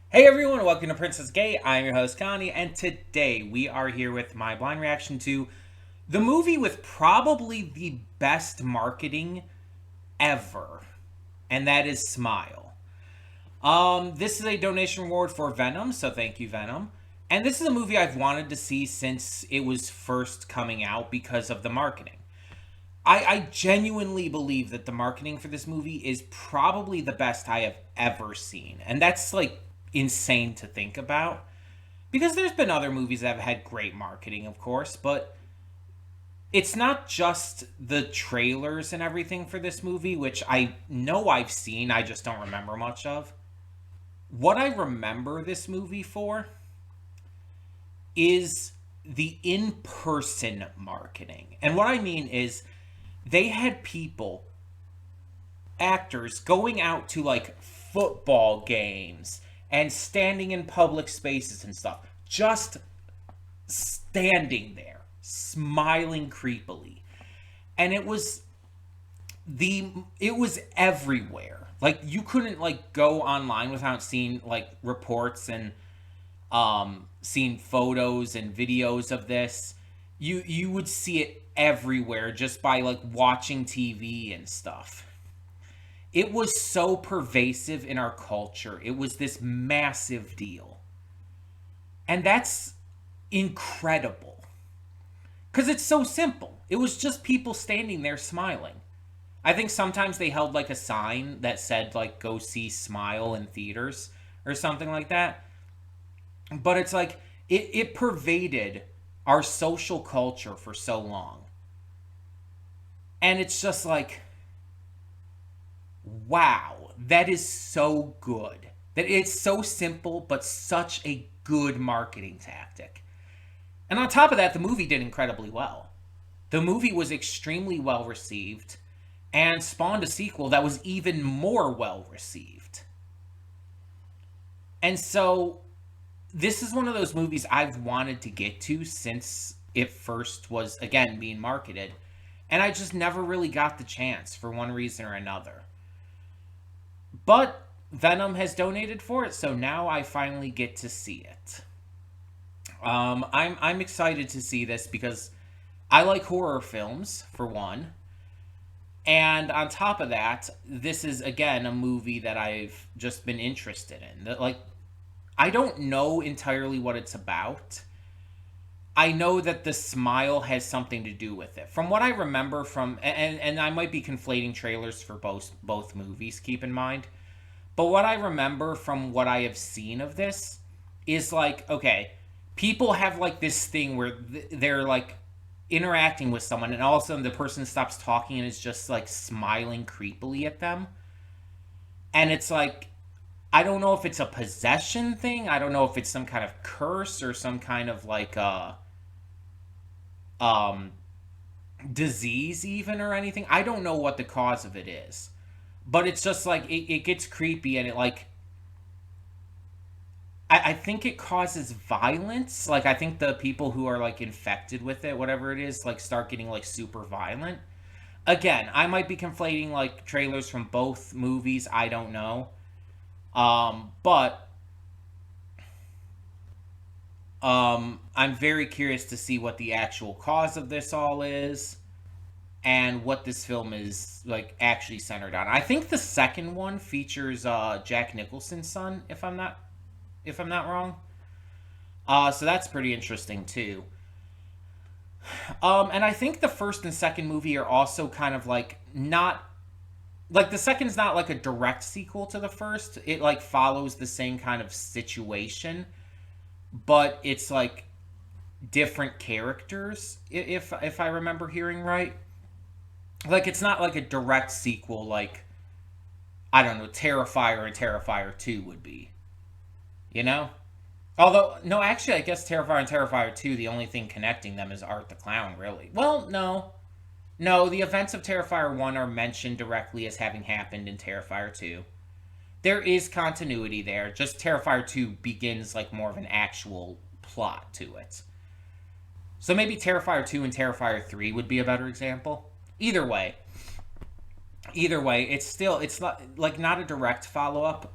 Hey everyone, welcome to Princess Gay. I'm your host Connie, and today we are here with my blind reaction to the movie with probably the best marketing ever, and that is Smile. This is a donation reward for Venom, so thank you, Venom. And this is a movie I've wanted to see since it was first coming out because of the marketing. I genuinely believe that the marketing for this movie is probably the best I have ever seen. And that's like insane to think about. Because there's been other movies that have had great marketing, of course, but it's not just the trailers and everything for this movie, which I know I've seen, I just don't remember much of. What I remember this movie for is the in person marketing. And what I mean is, they had people, actors, going out to like football games and standing in public spaces and stuff, just standing there, smiling creepily. And it was everywhere. Like you couldn't like go online without seeing like reports and seeing photos and videos of this. You would see it everywhere just by like watching TV and stuff. It was so pervasive in our culture. It was this massive deal. And that's incredible. Because it's so simple. It was just people standing there smiling. I think sometimes they held like a sign that said, like, go see Smile in theaters or something like that. But it's like, it pervaded our social culture for so long. And it's just like, wow, that is so good. That it's so simple, but such a good marketing tactic. And on top of that, the movie did incredibly well. The movie was extremely well received and spawned a sequel that was even more well received. And so, this is one of those movies I've wanted to get to since it first was, again, being marketed. And I just never really got the chance for one reason or another. But Venom has donated for it, so now I finally get to see it. I'm excited to see this because I like horror films for one, and on top of that, this is again a movie that I've just been interested in. That like I don't know entirely what it's about. I know that the smile has something to do with it. From what I remember from and I might be conflating trailers for both movies, keep in mind. But what I remember from what I have seen of this is like, okay, people have like this thing where they're like interacting with someone and all of a sudden the person stops talking and is just like smiling creepily at them. And it's like, I don't know if it's a possession thing. I don't know if it's some kind of curse or some kind of like um disease even or anything. I don't know what the cause of it is. But it's just like it gets creepy and it like I think it causes violence. Like I think the people who are like infected with it, whatever it is, like start getting like super violent. Again, I might be conflating like trailers from both movies. I don't know. But I'm very curious to see what the actual cause of this all is and what this film is like actually centered on. I think the second one features Jack Nicholson's son, if I'm not wrong. So that's pretty interesting too. And I think the first and second movie are also kind of like not like the second's not like a direct sequel to the first. It like follows the same kind of situation, but it's like different characters if I remember hearing right. Like it's not like a direct sequel like I don't know, Terrifier and Terrifier 2 would be, you know? Although, no, actually, I guess Terrifier and Terrifier 2, the only thing connecting them is Art the Clown, really. Well, no. No, the events of Terrifier 1 are mentioned directly as having happened in Terrifier 2. There is continuity there, just Terrifier 2 begins like more of an actual plot to it. So maybe Terrifier 2 and Terrifier 3 would be a better example. Either way, it's still, it's not like not a direct follow up,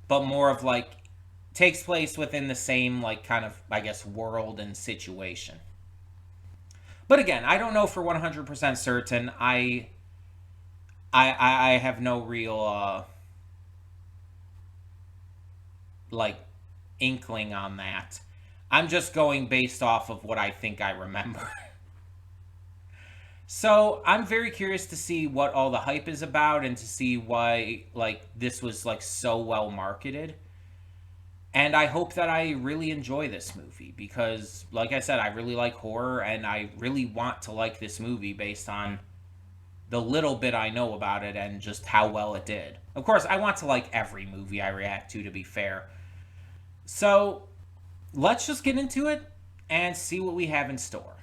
but more of like takes place within the same, like, kind of, I guess, world and situation. But again, I don't know for 100% certain. I have no real like inkling on that. I'm just going based off of what I think I remember. So I'm very curious to see what all the hype is about and to see why like this was like so well marketed. And I hope that I really enjoy this movie because, like I said, I really like horror and I really want to like this movie based on the little bit I know about it and just how well it did. Of course, I want to like every movie I react to be fair. So let's just get into it and see what we have in store.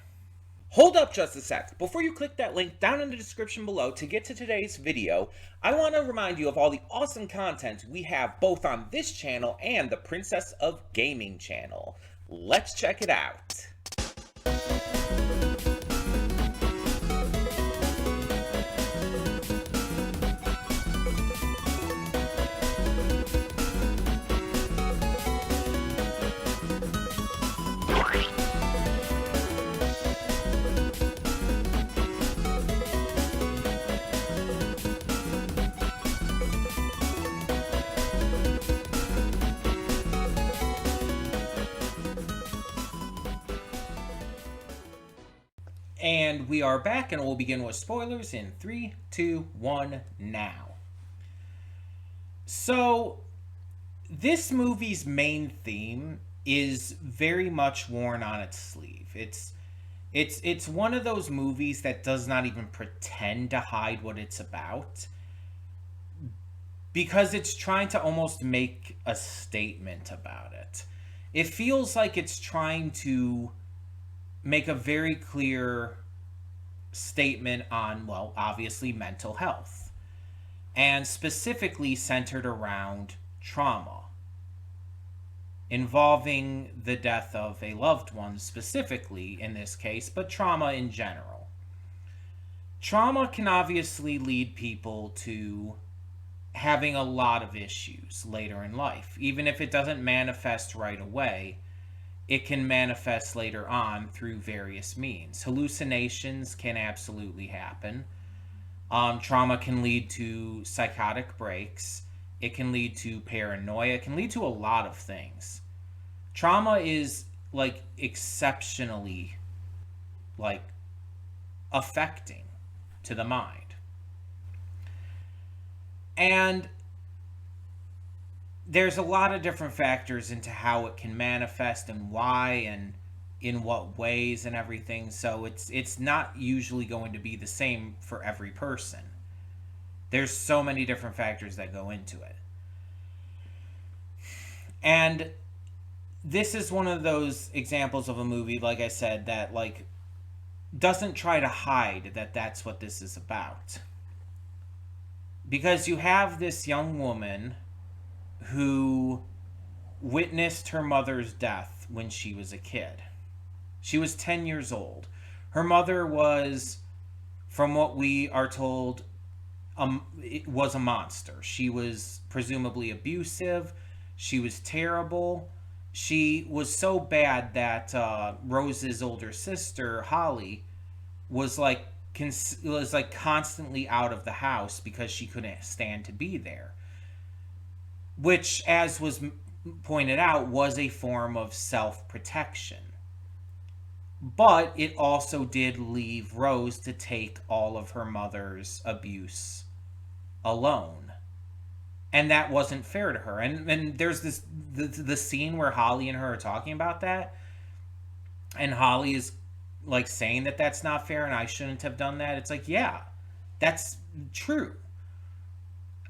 Hold up just a sec. Before you click that link down in the description below to get to today's video, I want to remind you of all the awesome content we have both on this channel and the Princess of Gaming channel. Let's check it out. And we are back, and we'll begin with spoilers in 3, 2, 1, now. So, this movie's main theme is very much worn on its sleeve. It's one of those movies that does not even pretend to hide what it's about because it's trying to almost make a statement about it. It feels like it's trying to make a very clear statement on, well, obviously mental health, and specifically centered around trauma involving the death of a loved one, specifically in this case, but trauma in general. Trauma can obviously lead people to having a lot of issues later in life, even if it doesn't manifest right away. It can manifest later on through various means. Hallucinations can absolutely happen. Trauma can lead to psychotic breaks. It can lead to paranoia. It can lead to a lot of things. Trauma is like exceptionally like affecting to the mind. And there's a lot of different factors into how it can manifest and why and in what ways and everything. So it's not usually going to be the same for every person. There's so many different factors that go into it. And this is one of those examples of a movie, like I said, that like doesn't try to hide that that's what this is about. Because you have this young woman who witnessed her mother's death when she was a kid. She was 10 years old. Her mother was, from what we are told, it was a monster. She was presumably abusive. She was terrible. She was so bad that Rose's older sister, Holly, was like constantly out of the house because she couldn't stand to be there. Which, as was pointed out, was a form of self-protection. But it also did leave Rose to take all of her mother's abuse alone. And that wasn't fair to her. And there's this the scene where Holly and her are talking about that. And Holly is like saying that that's not fair and I shouldn't have done that. It's like, yeah, that's true.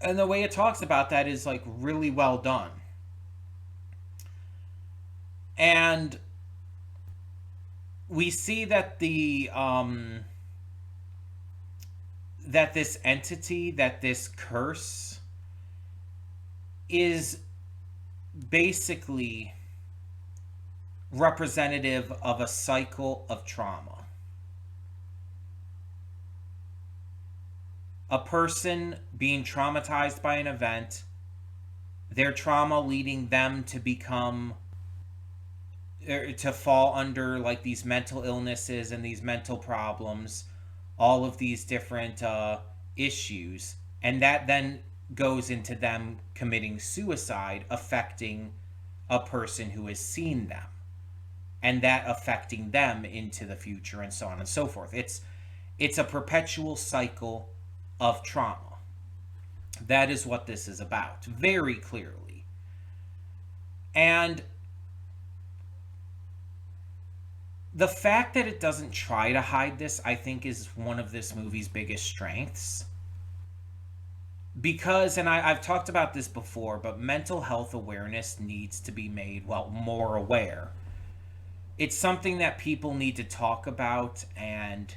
And the way it talks about that is like really well done. And we see that that this entity, that this curse is basically representative of a cycle of trauma. A person being traumatized by an event their trauma leading them to become, to fall under like these mental illnesses and these mental problems, all of these different issues, and that then goes into them committing suicide, affecting a person who has seen them, and that affecting them into the future, and so on and so forth. It's a perpetual cycle of trauma. That is what this is about, very clearly. And the fact that it doesn't try to hide this, I think, is one of this movie's biggest strengths. Because, and I've talked about this before, but mental health awareness needs to be made, well, more aware. It's something that people need to talk about and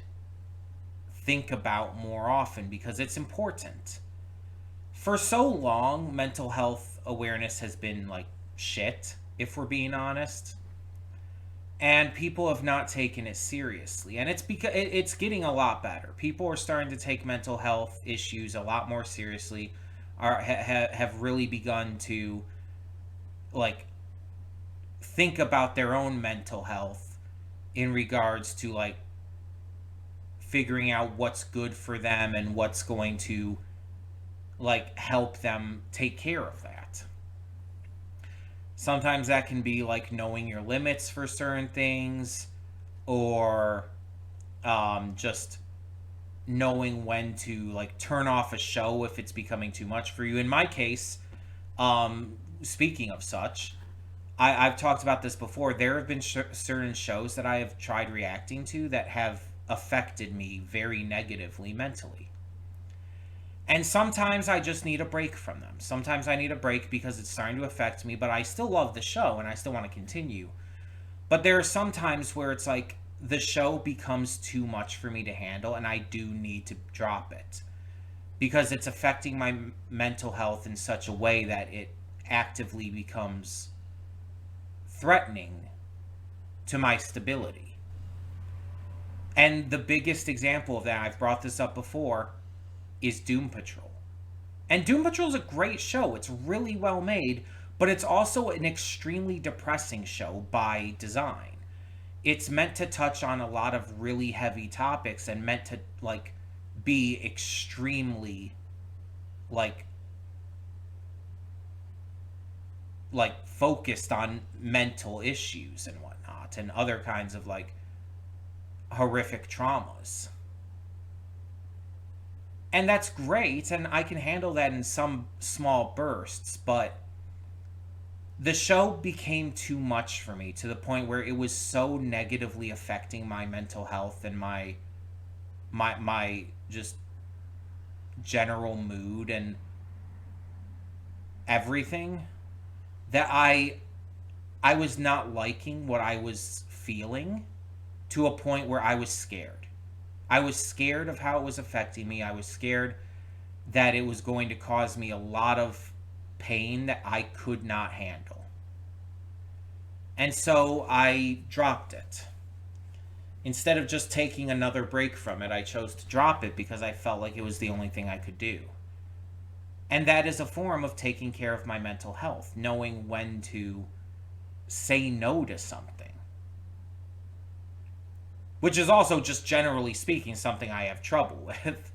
think about more often because it's important. For so long, mental health awareness has been like shit, if we're being honest. And people have not taken it seriously, and it's because it's getting a lot better. People are starting to take mental health issues a lot more seriously, have really begun to like think about their own mental health in regards to like figuring out what's good for them and what's going to like help them take care of that. Sometimes that can be like knowing your limits for certain things, or just knowing when to like turn off a show if it's becoming too much for you. In my case, speaking of such, I've talked about this before. There have been certain shows that I have tried reacting to that have affected me very negatively mentally. And sometimes I just need a break from them. Sometimes I need a break because it's starting to affect me, but I still love the show and I still want to continue. But there are some times where it's like the show becomes too much for me to handle and I do need to drop it because it's affecting my mental health in such a way that it actively becomes threatening to my stability. And the biggest example of that, I've brought this up before, is Doom Patrol. And Doom Patrol is a great show. It's really well made, but it's also an extremely depressing show by design. It's meant to touch on a lot of really heavy topics and meant to like be extremely like focused on mental issues and whatnot and other kinds of like horrific traumas. And that's great, and I can handle that in some small bursts, but the show became too much for me to the point where it was so negatively affecting my mental health and my just general mood and everything that I was not liking what I was feeling to a point where I was scared. I was scared of how it was affecting me. I was scared that it was going to cause me a lot of pain that I could not handle. And so I dropped it. Instead of just taking another break from it, I chose to drop it because I felt like it was the only thing I could do. And that is a form of taking care of my mental health, knowing when to say no to something. Which is also, just generally speaking, something I have trouble with.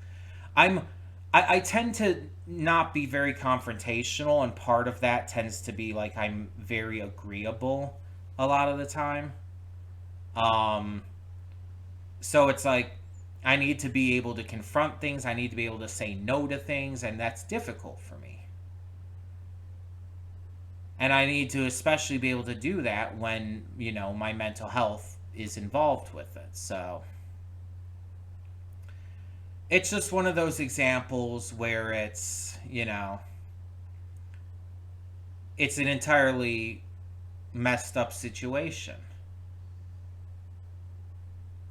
I tend to not be very confrontational, and part of that tends to be like I'm very agreeable a lot of the time. So it's like I need to be able to confront things, I need to be able to say no to things, and that's difficult for me. And I need to especially be able to do that when, you know, my mental health is involved with it. So it's just one of those examples where it's, you know, it's an entirely messed up situation.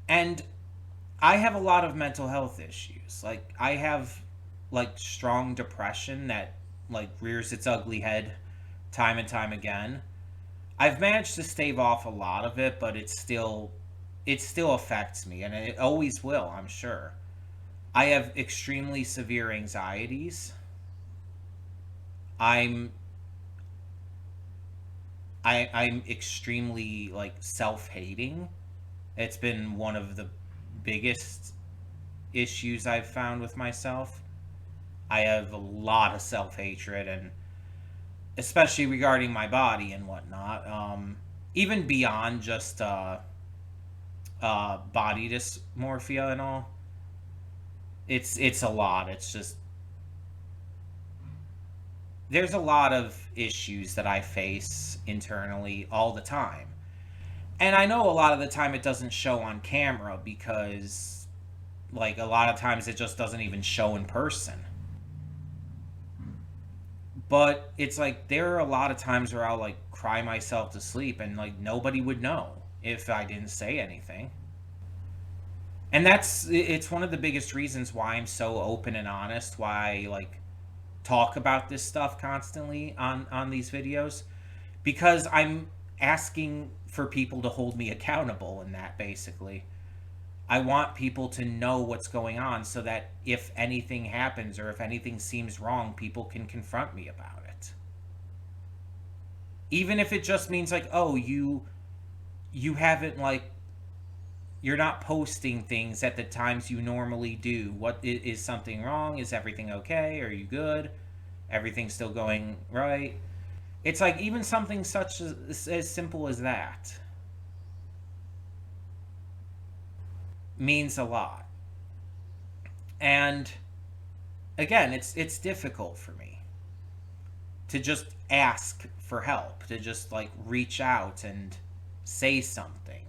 And I have a lot of mental health issues. Like I have like strong depression that like rears its ugly head time and time again. I've managed to stave off a lot of it, but it still affects me, and it always will, I'm sure. I have extremely severe anxieties. I'm I'm extremely like self-hating. It's been one of the biggest issues I've found with myself. I have a lot of self-hatred, and especially regarding my body and whatnot. Even beyond just body dysmorphia and all. It's a lot. It's just there's a lot of issues that I face internally all the time. And I know a lot of the time it doesn't show on camera because like a lot of times it just doesn't even show in person. But it's like there are a lot of times where I'll like cry myself to sleep and like nobody would know if I didn't say anything. And it's one of the biggest reasons why I'm so open and honest, why I like talk about this stuff constantly on these videos, because I'm asking for people to hold me accountable in that. Basically, I want people to know what's going on so that if anything happens or if anything seems wrong, people can confront me about it, even if it just means like, oh, you haven't like you're not posting things at the times you normally do. What is something wrong? Is everything okay? Are you good? Everything's still going right? It's like even something such as simple as that means a lot. And again, it's difficult for me to just ask for help, to just like reach out and say something.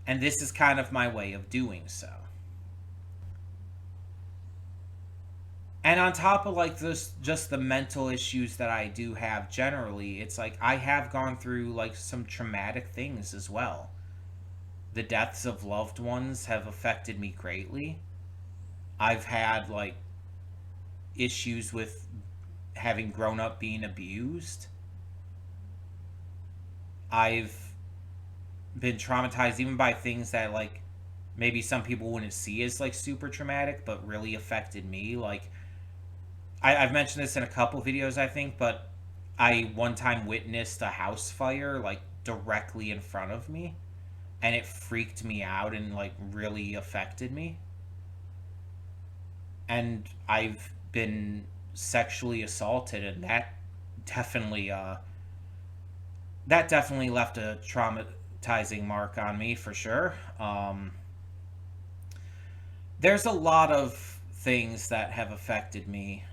And this is kind of my way of doing so. And on top of like this, just the mental issues that I do have generally, it's like I have gone through like some traumatic things as well. The deaths of loved ones have affected me greatly. I've had like issues with having grown up being abused. I've been traumatized even by things that like maybe some people wouldn't see as like super traumatic but really affected me. Like I've mentioned this in a couple videos, I think, but I one time witnessed a house fire like directly in front of me, and it freaked me out and like really affected me. And I've been sexually assaulted, and definitely that definitely left a traumatizing mark on me for sure. There's a lot of things that have affected me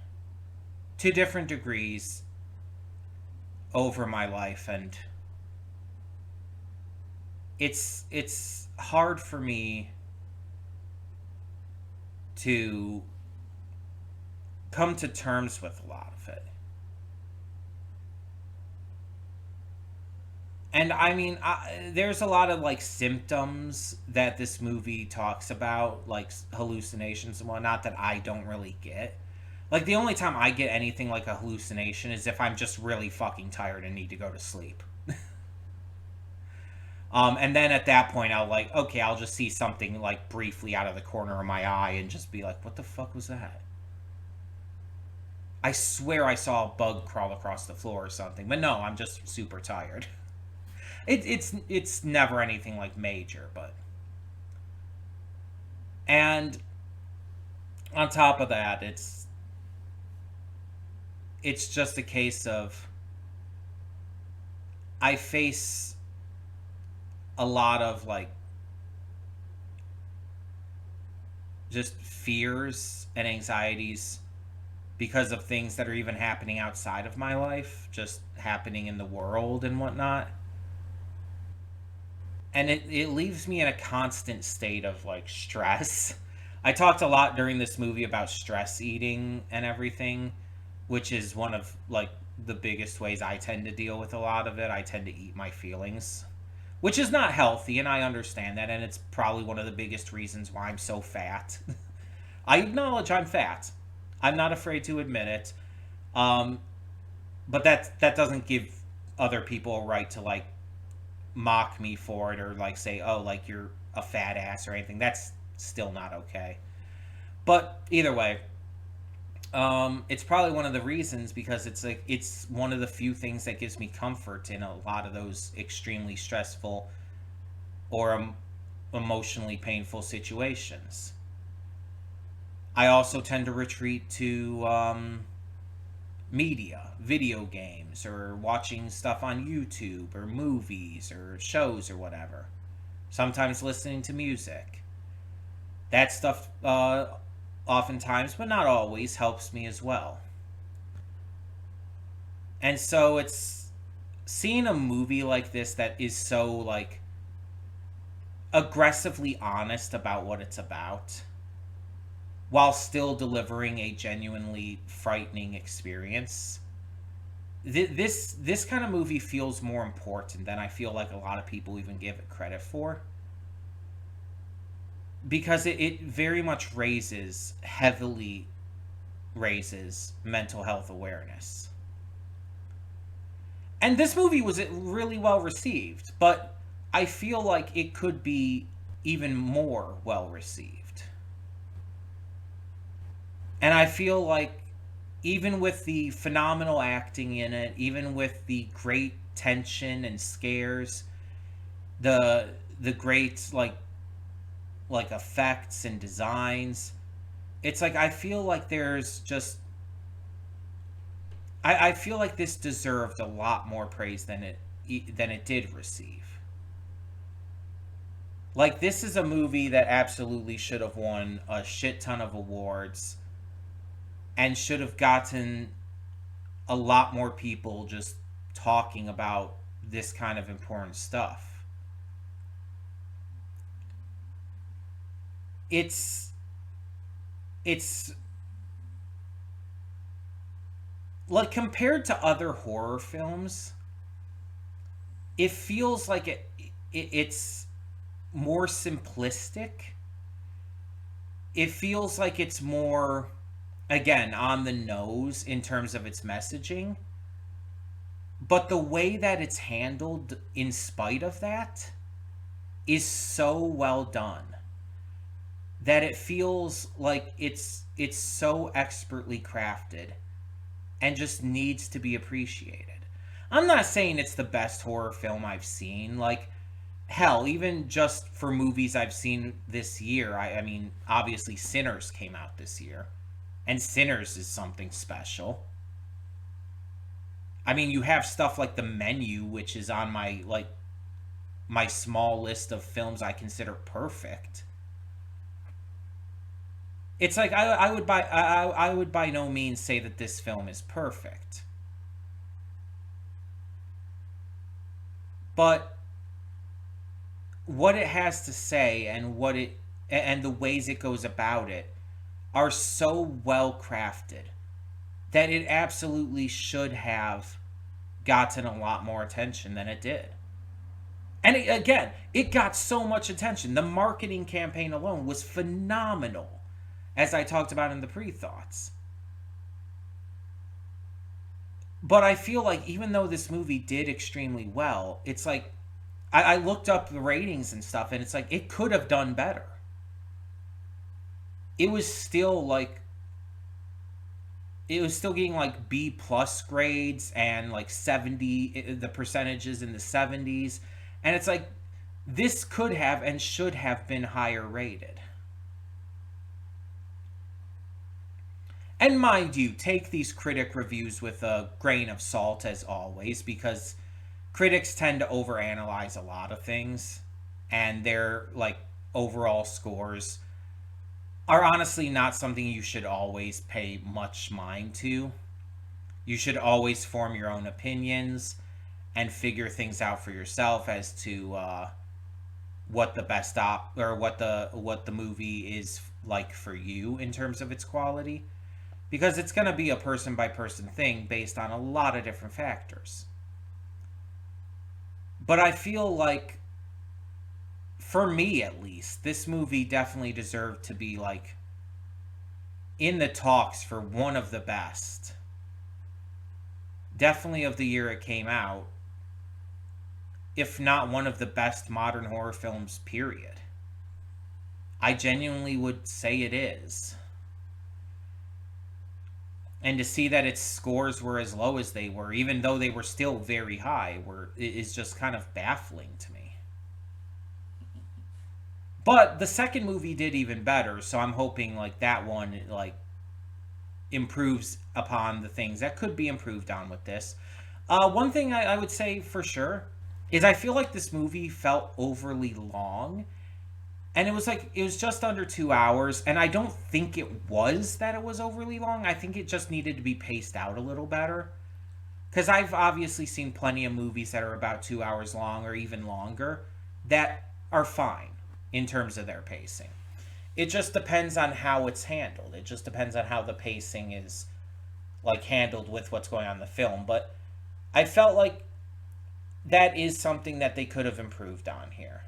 to different degrees over my life, and it's hard for me to come to terms with a lot of it. And I mean, there's a lot of like symptoms that this movie talks about, like hallucinations and whatnot, that I don't really get. Like the only time I get anything like a hallucination is if I'm just really fucking tired and need to go to sleep. And then at that point, I'll like, okay, I'll just see something like briefly out of the corner of my eye and just be like, what the fuck was that? I swear I saw a bug crawl across the floor or something, but no, I'm just super tired. It's never anything like major, but and on top of that, it's just a case of I face a lot of like just fears and anxieties because of things that are even happening outside of my life, just happening in the world and whatnot. And it leaves me in a constant state of like stress. I talked a lot during this movie about stress eating and everything, which is one of like the biggest ways I tend to deal with a lot of it. I tend to eat my feelings, which is not healthy, and I understand that, and it's probably one of the biggest reasons why I'm so fat. I acknowledge I'm fat. I'm not afraid to admit it. Um, but that doesn't give other people a right to like mock me for it or like say, oh, like you're a fat ass or anything. That's still not okay. But either way, It's probably one of the reasons, because it's like it's one of the few things that gives me comfort in a lot of those extremely stressful or emotionally painful situations. I also tend to retreat to media, video games, or watching stuff on YouTube, or movies, or shows, or whatever. Sometimes listening to music. That stuff, oftentimes, but not always, helps me as well. And so it's seeing a movie like this that is so, like, aggressively honest about what it's about, while still delivering a genuinely frightening experience. This kind of movie feels more important than I feel like a lot of people even give it credit for, because it very much heavily raises mental health awareness. And this movie was really well received, but I feel like it could be even more well received. And I feel like, even with the phenomenal acting in it, even with the great tension and scares, the great, like effects and designs, it's like I feel like there's just I feel like this deserved a lot more praise than it did receive. Like, this is a movie that absolutely should have won a shit ton of awards, and should have gotten a lot more people just talking about this kind of important stuff. It's it's like, compared to other horror films, it feels like it's more simplistic. It feels like it's more, again, on the nose in terms of its messaging, but the way that it's handled in spite of that is so well done that it feels like it's so expertly crafted and just needs to be appreciated. I'm not saying it's the best horror film I've seen. Like, hell, even just for movies I've seen this year, I mean, obviously Sinners came out this year, and Sinners is something special. I mean, you have stuff like The Menu, which is on my small list of films I consider perfect. It's like I would by no means say that this film is perfect, but what it has to say, and the ways it goes about it, are so well crafted that it absolutely should have gotten a lot more attention than it did. And again, it got so much attention. The marketing campaign alone was phenomenal, as I talked about in the pre-thoughts. But I feel like, even though this movie did extremely well, it's like I looked up the ratings and stuff, and it's like it could have done better. It was still like it was still getting like B plus grades, and like 70, the percentages in the 70s, and it's like this could have and should have been higher rated. And mind you, take these critic reviews with a grain of salt, as always, because critics tend to overanalyze a lot of things, and their, like, overall scores are honestly not something you should always pay much mind to. You should always form your own opinions and figure things out for yourself as to what the best or what the movie is like for you in terms of its quality, because it's going to be a person by person thing based on a lot of different factors. But I feel like, for me at least, this movie definitely deserved to be, like, in the talks for one of the best, definitely of the year it came out, if not one of the best modern horror films, period. I genuinely would say it is. And to see that its scores were as low as they were, even though they were still very high, is just kind of baffling to me. But the second movie did even better, so I'm hoping like that one like improves upon the things that could be improved on with this. One thing I would say for sure is I feel like this movie felt overly long, and it was just under 2 hours, and I don't think it was that it was overly long. I think it just needed to be paced out a little better. Because I've obviously seen plenty of movies that are about 2 hours long or even longer that are fine in terms of their pacing. It just depends on how it's handled. It just depends on how the pacing is like handled with what's going on in the film. But I felt like that is something that they could have improved on here.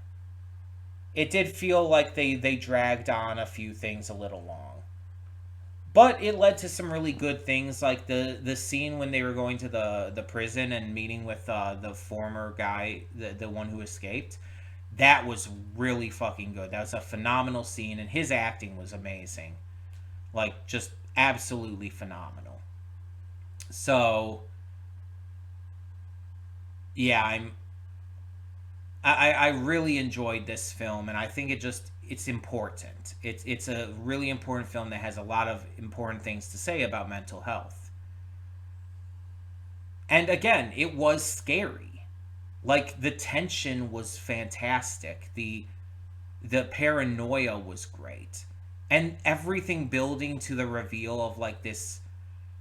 It did feel like they dragged on a few things a little long. But it led to some really good things, like the scene when they were going to the prison and meeting with the former guy, the one who escaped. That was really fucking good. That was a phenomenal scene, and his acting was amazing. Like, just absolutely phenomenal. So, yeah, I really enjoyed this film, and I think it's important. It's a really important film that has a lot of important things to say about mental health. And again, it was scary. Like the tension was fantastic. The paranoia was great. And everything building to the reveal of like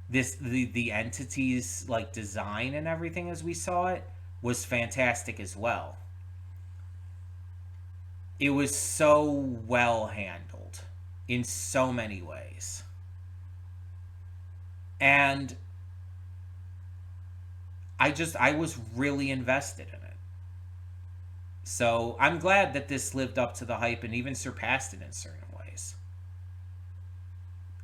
the entity's like design and everything as we saw it was fantastic as well. It was so well handled in so many ways. And I was really invested in it. So I'm glad that this lived up to the hype and even surpassed it in certain ways.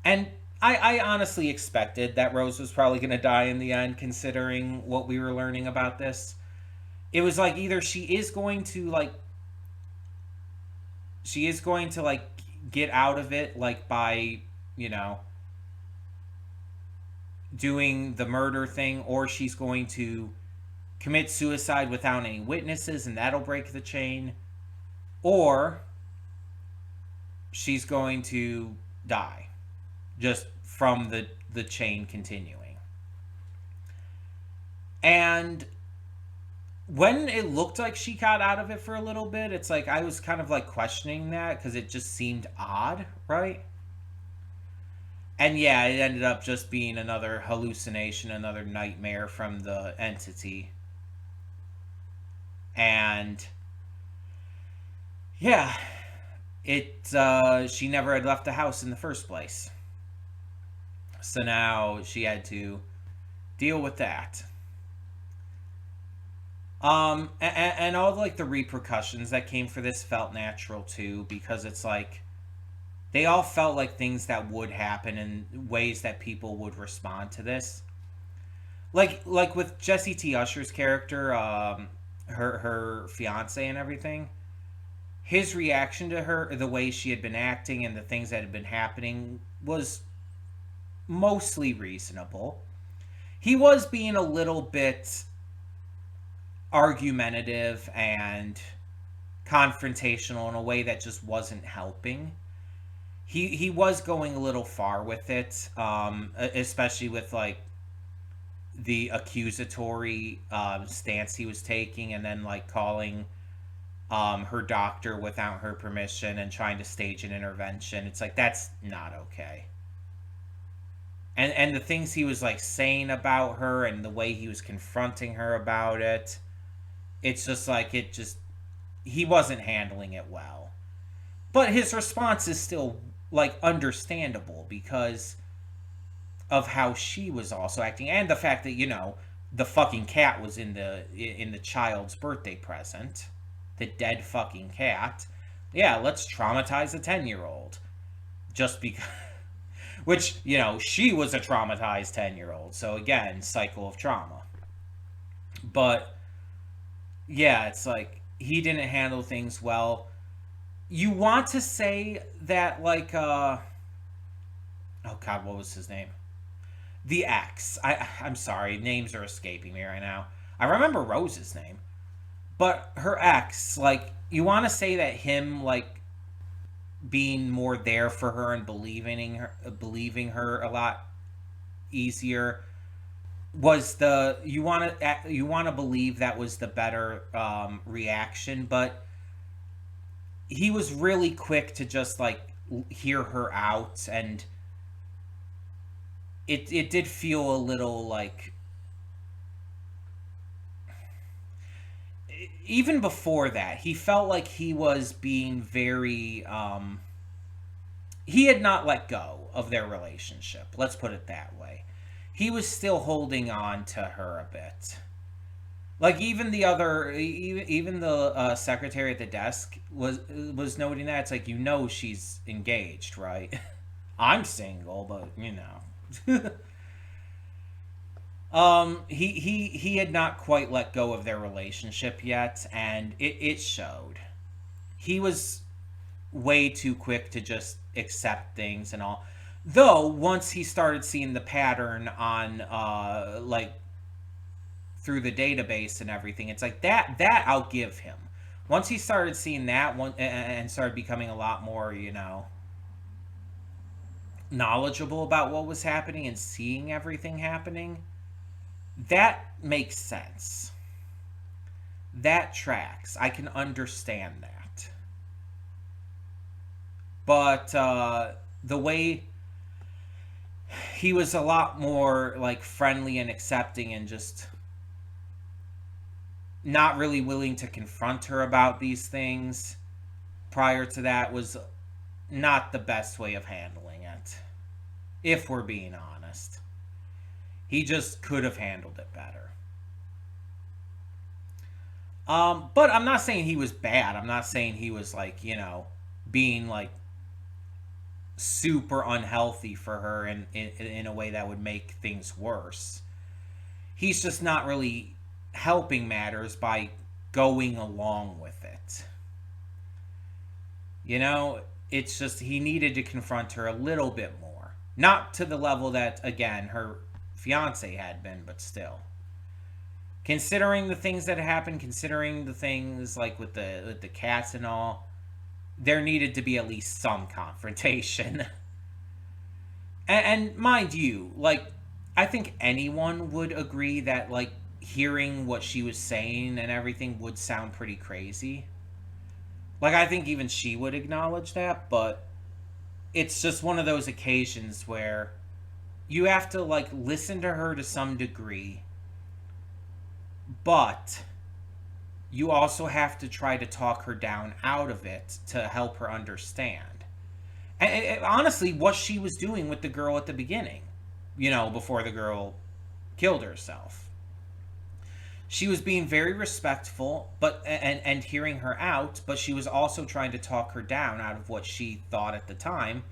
And I honestly expected that Rose was probably going to die in the end, considering what we were learning about this. It was like either she is going to like get out of it like by, you know, doing the murder thing, or she's going to commit suicide without any witnesses and that'll break the chain, or she's going to die just from the chain continuing. And when it looked like she got out of it for a little bit, it's like I was kind of like questioning that because it just seemed odd, right? And yeah, it ended up just being another hallucination, another nightmare from the entity. And yeah, she never had left the house in the first place. So now she had to deal with that. And all like the repercussions that came for this felt natural too, because it's like they all felt like things that would happen and ways that people would respond to this. Like with Jessie T. Usher's character, her fiance and everything. His reaction to her, the way she had been acting, and the things that had been happening was mostly reasonable. He was being a little bit argumentative and confrontational in a way that just wasn't helping. He was going a little far with it, especially with like the accusatory stance he was taking, and then like calling her doctor without her permission and trying to stage an intervention. It's like that's not okay. And the things he was like saying about her and the way he was confronting her about it, it's just like he wasn't handling it well. But his response is still like understandable because of how she was also acting, and the fact that, you know, the fucking cat was in the child's birthday present, the dead fucking cat. Yeah, let's traumatize a 10-year-old just because. Which, you know, she was a traumatized 10-year-old, so again, cycle of trauma. But yeah, it's like he didn't handle things well. You want to say that like oh god, what was his name? the ex. I'm sorry, names are escaping me right now. I remember Rose's name, but her ex, like, you want to say that him, like, being more there for her and believing her a lot easier was the you want to believe that was the better reaction, but he was really quick to just like hear her out, and it did feel a little like, even before that he felt like he was being very he had not let go of their relationship, let's put it that way. He was still holding on to her a bit. Like even the other, even the secretary at the desk was noting that it's like, she's engaged, right? I'm single, but he had not quite let go of their relationship yet, and it showed. He was way too quick to just accept things and all. Though once he started seeing the pattern on like through the database and everything, it's like that I'll give him. Once he started seeing that one and started becoming a lot more, knowledgeable about what was happening and seeing everything happening, that makes sense. That tracks. I can understand that. But the way he was a lot more like friendly and accepting and just not really willing to confront her about these things prior to that was not the best way of handling it, if we're being honest. He just could have handled it better. But I'm not saying he was bad. I'm not saying he was like, being like super unhealthy for her in a way that would make things worse. He's just not really helping matters by going along with it. It's just he needed to confront her a little bit more. Not to the level that, again, her fiance had been, but still. Considering the things that happened, considering the things like with the cats and all, there needed to be at least some confrontation. And mind you, like, I think anyone would agree that, like, hearing what she was saying and everything would sound pretty crazy. Like, I think even she would acknowledge that, but it's just one of those occasions where you have to, like, listen to her to some degree, but you also have to try to talk her down out of it to help her understand. And honestly, what she was doing with the girl at the beginning, before the girl killed herself. She was being very respectful, but and hearing her out, but she was also trying to talk her down out of what she thought at the time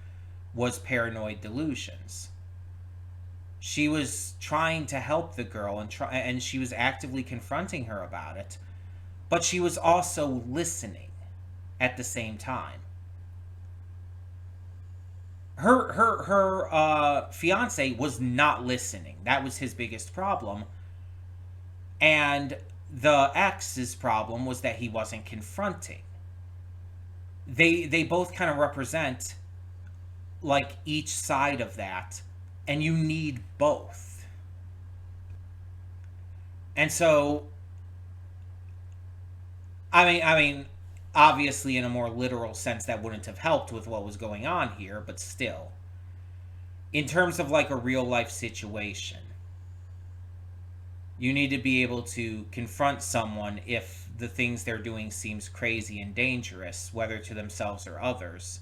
was paranoid delusions. She was trying to help the girl and she was actively confronting her about it, but she was also listening at the same time. Her fiance was not listening. That was his biggest problem. And the ex's problem was that he wasn't confronting. They both kind of represent like each side of that, and you need both. And so I mean obviously in a more literal sense that wouldn't have helped with what was going on here, but still, in terms of like a real life situation, you need to be able to confront someone if the things they're doing seems crazy and dangerous, whether to themselves or others.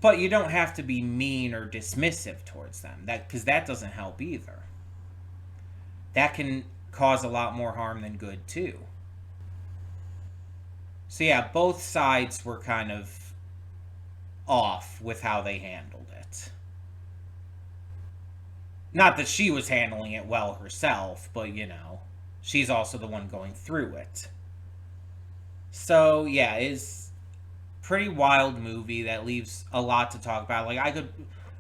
But you don't have to be mean or dismissive towards them, because that doesn't help either. That can cause a lot more harm than good too. So yeah, both sides were kind of off with how they handled it. Not that she was handling it well herself, but she's also the one going through it. So yeah, it's a pretty wild movie that leaves a lot to talk about. Like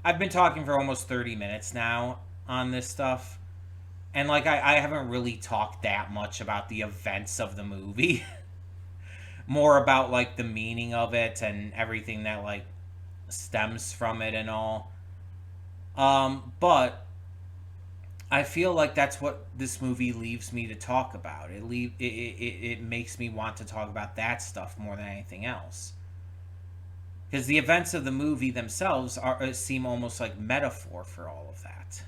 I've been talking for almost 30 minutes now on this stuff. And like I haven't really talked that much about the events of the movie. More about like the meaning of it and everything that like stems from it and all. But I feel like that's what this movie leaves me to talk about. It makes me want to talk about that stuff more than anything else. Because the events of the movie themselves seem almost like metaphor for all of that.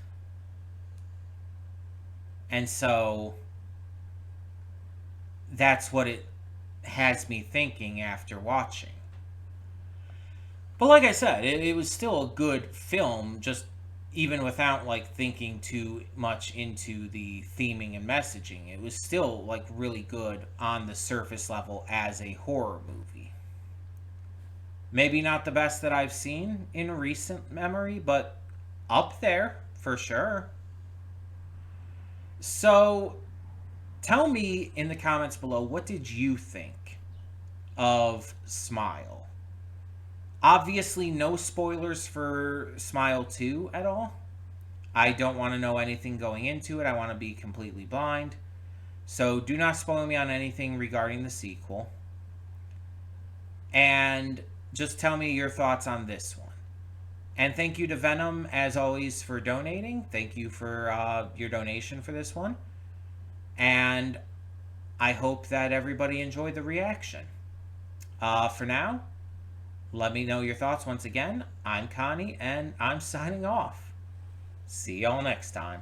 And so that's what it has me thinking after watching. But like I said, it was still a good film, just even without like thinking too much into the theming and messaging. It was still like really good on the surface level as a horror movie. Maybe not the best that I've seen in recent memory, but up there for sure. So tell me in the comments below, what did you think of Smile? Obviously, no spoilers for Smile 2 at all. I don't want to know anything going into it. I want to be completely blind. So do not spoil me on anything regarding the sequel. And just tell me your thoughts on this one. And thank you to Venom, as always, for donating. Thank you for your donation for this one. And I hope that everybody enjoyed the reaction. For now, let me know your thoughts once again. I'm Connie, and I'm signing off. See y'all next time.